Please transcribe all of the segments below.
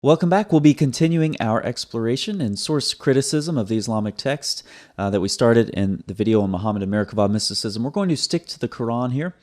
Welcome back. We'll be continuing our exploration and source criticism of the Islamic text that we started in the video on Muhammad and Merkabah mysticism. We're going to stick to the Quran here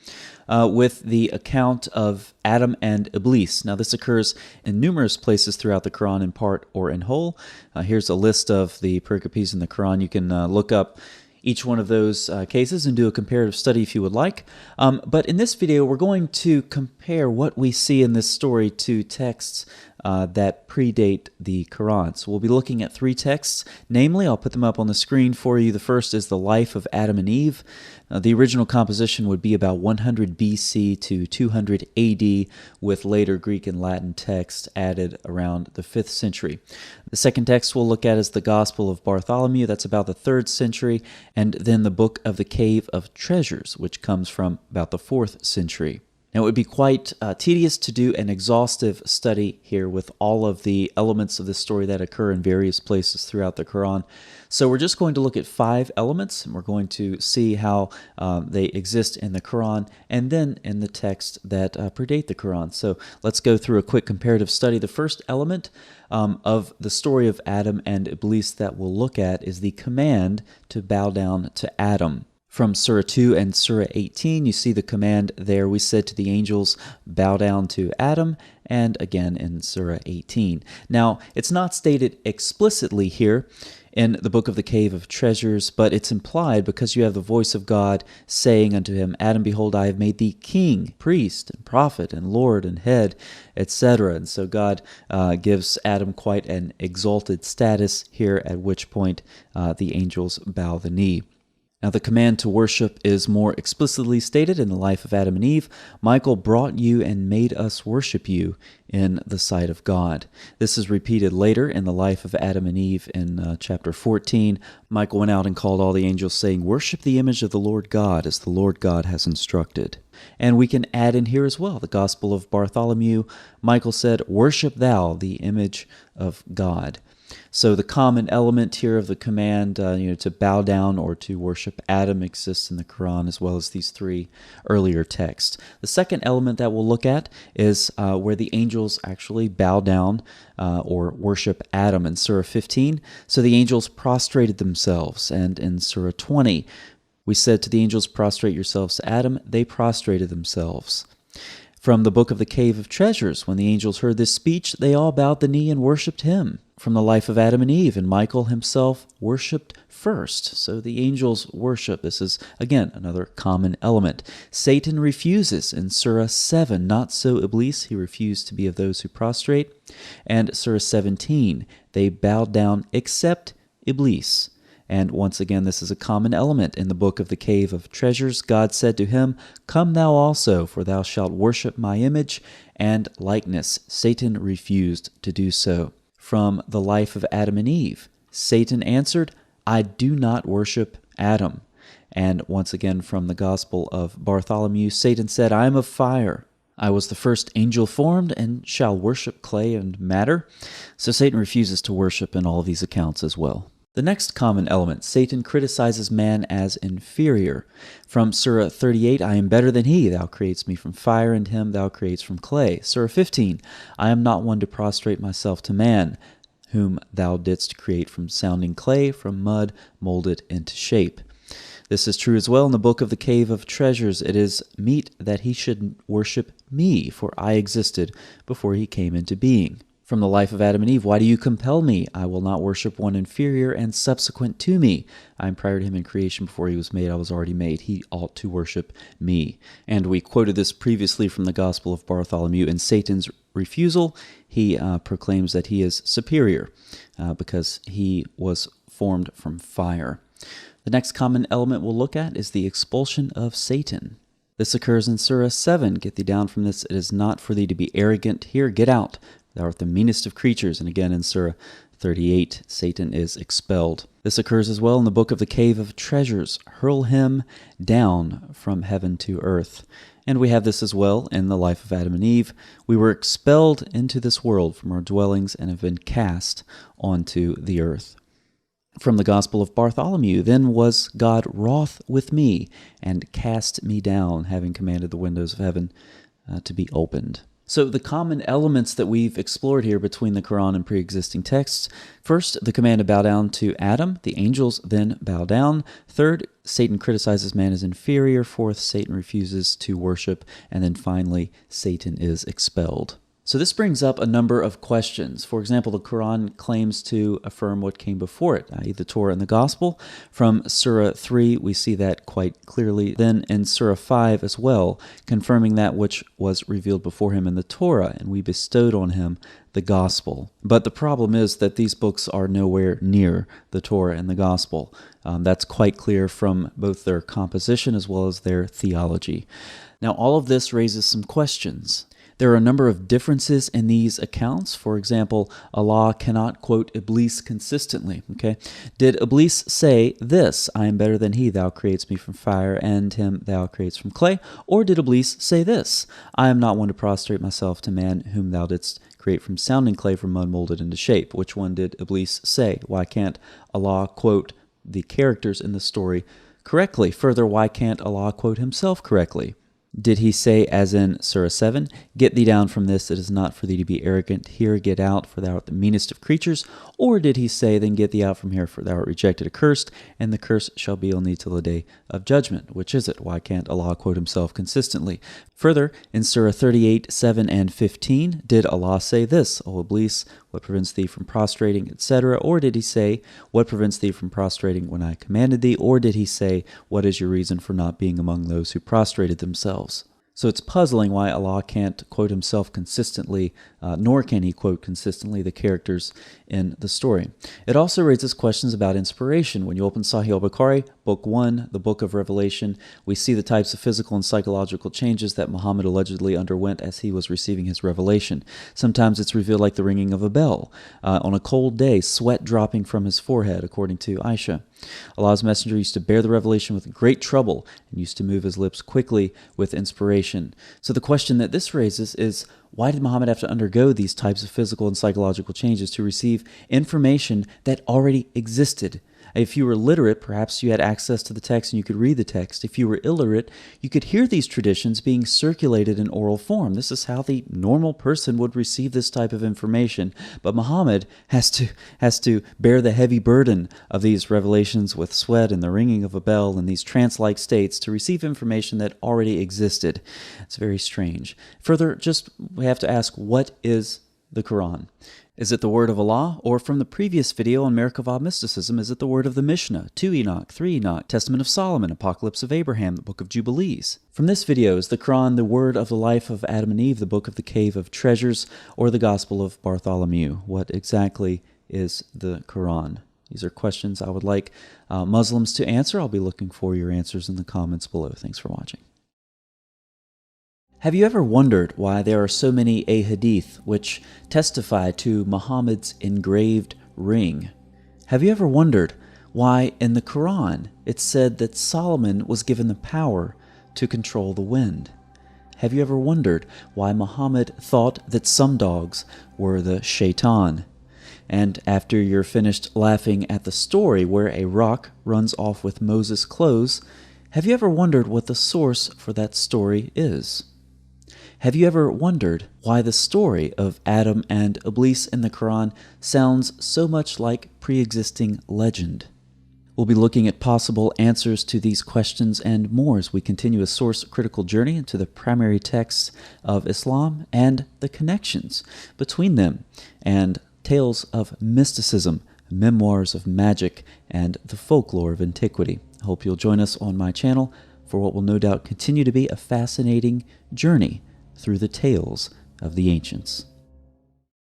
with the account of Adam and Iblis. Now, this occurs in numerous places throughout the Quran, in part or in whole. Here's a list of the pericopes in the Quran. You can look up each one of those cases and do a comparative study if you would like. But in this video, we're going to compare what we see in this story to texts that predate the Quran. So we'll be looking at three texts. Namely, I'll put them up on the screen for you. The first is the life of Adam and Eve. The original composition would be about 100 BC to 200 AD, with later Greek and Latin text added around the 5th century. The second text we'll look at is the Gospel of Bartholomew. That's about the 3rd century. And then the Book of the Cave of Treasures, which comes from about the 4th century. Now, it would be quite tedious to do an exhaustive study here with all of the elements of this story that occur in various places throughout the Quran. So we're just going to look at 5 elements, and we're going to see how they exist in the Quran and then in the text that predate the Quran. So let's go through a quick comparative study. The first element of the story of Adam and Iblis that we'll look at is the command to bow down to Adam. From Surah 2 and Surah 18, you see the command there. We said to the angels, bow down to Adam, and again in Surah 18. Now, it's not stated explicitly here in the Book of the Cave of Treasures, but it's implied because you have the voice of God saying unto him, Adam, behold, I have made thee king, priest, and prophet, and Lord, and head, etc. And so God gives Adam quite an exalted status here, at which point the angels bow the knee. Now, the command to worship is more explicitly stated in the life of Adam and Eve. Michael brought you and made us worship you in the sight of God. This is repeated later in the life of Adam and Eve in chapter 14. Michael went out and called all the angels, saying, worship the image of the Lord God, as the Lord God has instructed. And we can add in here as well the Gospel of Bartholomew. Michael said, worship thou the image of God. So the common element here of the command to bow down or to worship Adam exists in the Quran, as well as these 3 earlier texts. The second element that we'll look at is where the angels actually bow down or worship Adam in Surah 15. So the angels prostrated themselves, and in Surah 20, we said to the angels, prostrate yourselves to Adam. They prostrated themselves. From the Book of the Cave of Treasures, when the angels heard this speech, they all bowed the knee and worshipped him. From the life of Adam and Eve, and Michael himself worshipped first. So the angels worship. This is, again, another common element. Satan refuses in Surah 7. Not so Iblis. He refused to be of those who prostrate. And Surah 17, they bowed down except Iblis. And once again, this is a common element in the Book of the Cave of Treasures. God said to him, come thou also, for thou shalt worship my image and likeness. Satan refused to do so. From the life of Adam and Eve, Satan answered, I do not worship Adam. And once again from the Gospel of Bartholomew, Satan said, I am of fire. I was the first angel formed and shall worship clay and matter. So Satan refuses to worship in all of these accounts as well. The next common element, Satan criticizes man as inferior. From Surah 38, I am better than he. Thou createst me from fire, and him thou createst from clay. Surah 15, I am not one to prostrate myself to man, whom thou didst create from sounding clay, from mud, molded into shape. This is true as well in the Book of the Cave of Treasures. It is meet that he should worship me, for I existed before he came into being. From the life of Adam and Eve, why do you compel me? I will not worship one inferior and subsequent to me. I am prior to him in creation. Before he was made, I was already made. He ought to worship me. And we quoted this previously from the Gospel of Bartholomew. In Satan's refusal, he proclaims that he is superior because he was formed from fire. The next common element we'll look at is the expulsion of Satan. This occurs in Surah 7. Get thee down from this. It is not for thee to be arrogant. Here, get out. Thou art the meanest of creatures. And again in Surah 38, Satan is expelled. This occurs as well in the Book of the Cave of Treasures. Hurl him down from heaven to earth. And we have this as well in the life of Adam and Eve. We were expelled into this world from our dwellings and have been cast onto the earth. From the Gospel of Bartholomew, then was God wroth with me and cast me down, having commanded the windows of heaven to be opened. So the common elements that we've explored here between the Quran and pre-existing texts: first, the command to bow down to Adam. The angels then bow down. Third, Satan criticizes man as inferior. Fourth, Satan refuses to worship. And then finally, Satan is expelled. So this brings up a number of questions. For example, the Quran claims to affirm what came before it, i.e. the Torah and the Gospel. From Surah 3, we see that quite clearly. Then in Surah 5 as well, confirming that which was revealed before him in the Torah, and we bestowed on him the Gospel. But the problem is that these books are nowhere near the Torah and the Gospel. That's quite clear from both their composition as well as their theology. Now, all of this raises some questions. There are a number of differences in these accounts. For example, Allah cannot quote Iblis consistently. Okay, did Iblis say this, "I am better than he, thou createst me from fire, and him thou createst from clay"? Or did Iblis say this, "I am not one to prostrate myself to man, whom thou didst create from sounding clay, from mud molded into shape"? Which one did Iblis say? Why can't Allah quote the characters in the story correctly? Further, why can't Allah quote himself correctly? Did he say, as in Surah 7, "Get thee down from this, it is not for thee to be arrogant. Here, get out, for thou art the meanest of creatures"? Or did he say, "Then get thee out from here, for thou art rejected, accursed, and the curse shall be on thee till the day of judgment"? Which is it? Why can't Allah quote himself consistently? Further, in Surah 38, 7, and 15, did Allah say this, "O Iblis, what prevents thee from prostrating," etc.? Or did he say, "What prevents thee from prostrating when I commanded thee"? Or did he say, "What is your reason for not being among those who prostrated themselves"? So it's puzzling why Allah can't quote himself consistently, nor can he quote consistently the characters in the story. It also raises questions about inspiration. When you open Sahih al-Bukhari, Book 1, the Book of Revelation, we see the types of physical and psychological changes that Muhammad allegedly underwent as he was receiving his revelation. Sometimes it's revealed like the ringing of a bell. On a cold day, sweat dropping from his forehead, according to Aisha. Allah's messenger used to bear the revelation with great trouble and used to move his lips quickly with inspiration. So the question that this raises is, why did Muhammad have to undergo these types of physical and psychological changes to receive information that already existed? If you were literate, perhaps you had access to the text and you could read the text. If you were illiterate, you could hear these traditions being circulated in oral form. This is how the normal person would receive this type of information. But Muhammad has to bear the heavy burden of these revelations with sweat and the ringing of a bell and these trance-like states to receive information that already existed. It's very strange. Further, we have to ask, what is the Quran? Is it the word of Allah? Or from the previous video on Merkavah mysticism, is it the word of the Mishnah, 2 Enoch, 3 Enoch, Testament of Solomon, Apocalypse of Abraham, the Book of Jubilees? From this video, is the Quran the word of the life of Adam and Eve, the Book of the Cave of Treasures, or the Gospel of Bartholomew? What exactly is the Quran? These are questions I would like Muslims to answer. I'll be looking for your answers in the comments below. Thanks for watching. Have you ever wondered why there are so many ahadith which testify to Muhammad's engraved ring? Have you ever wondered why in the Quran it said that Solomon was given the power to control the wind? Have you ever wondered why Muhammad thought that some dogs were the shaitan? And after you're finished laughing at the story where a rock runs off with Moses' clothes, have you ever wondered what the source for that story is? Have you ever wondered why the story of Adam and Iblis in the Quran sounds so much like pre-existing legend? We'll be looking at possible answers to these questions and more as we continue a source-critical journey into the primary texts of Islam and the connections between them, and tales of mysticism, memoirs of magic, and the folklore of antiquity. I hope you'll join us on my channel for what will no doubt continue to be a fascinating journey through the tales of the ancients.